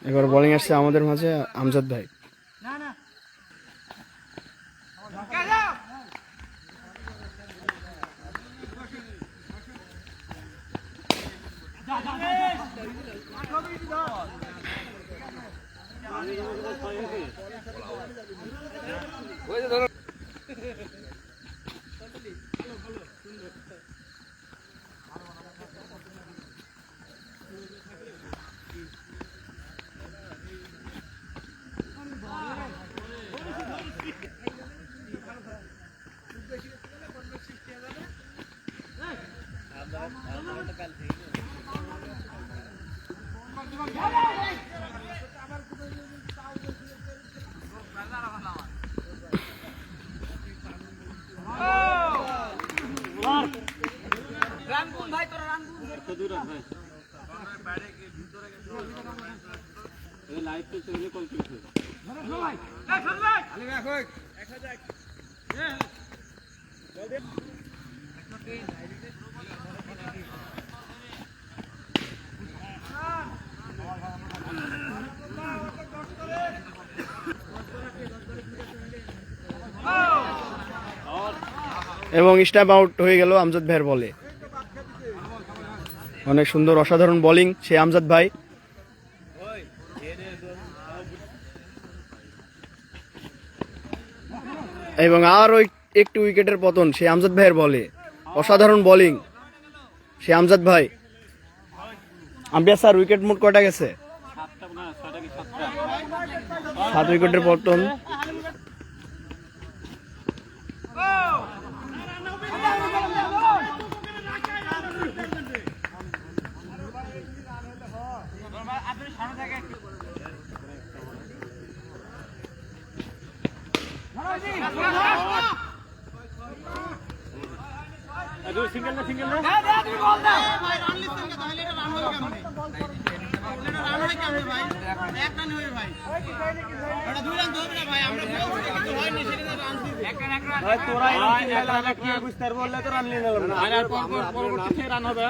এবার বোলিং আসছে আমাদের মাঝে আমজাদ ভাই। এবং স্ট্যাম্প আউট হয়ে গেল আমজাদ ভাইয়ের বলে। অনেক সুন্দর অসাধারণ বোলিং সে আমজাদ ভাই। এবং আর ওই একটু উইকেটের পতন সে আমজাদ ভাইয়ের বলে। অসাধারণ বোলিং সে আমজাদ ভাই। আম্পায়ার স্যার উইকেট মোট কয়টা গেছে? 7 উইকেটের পতন। রান হবে।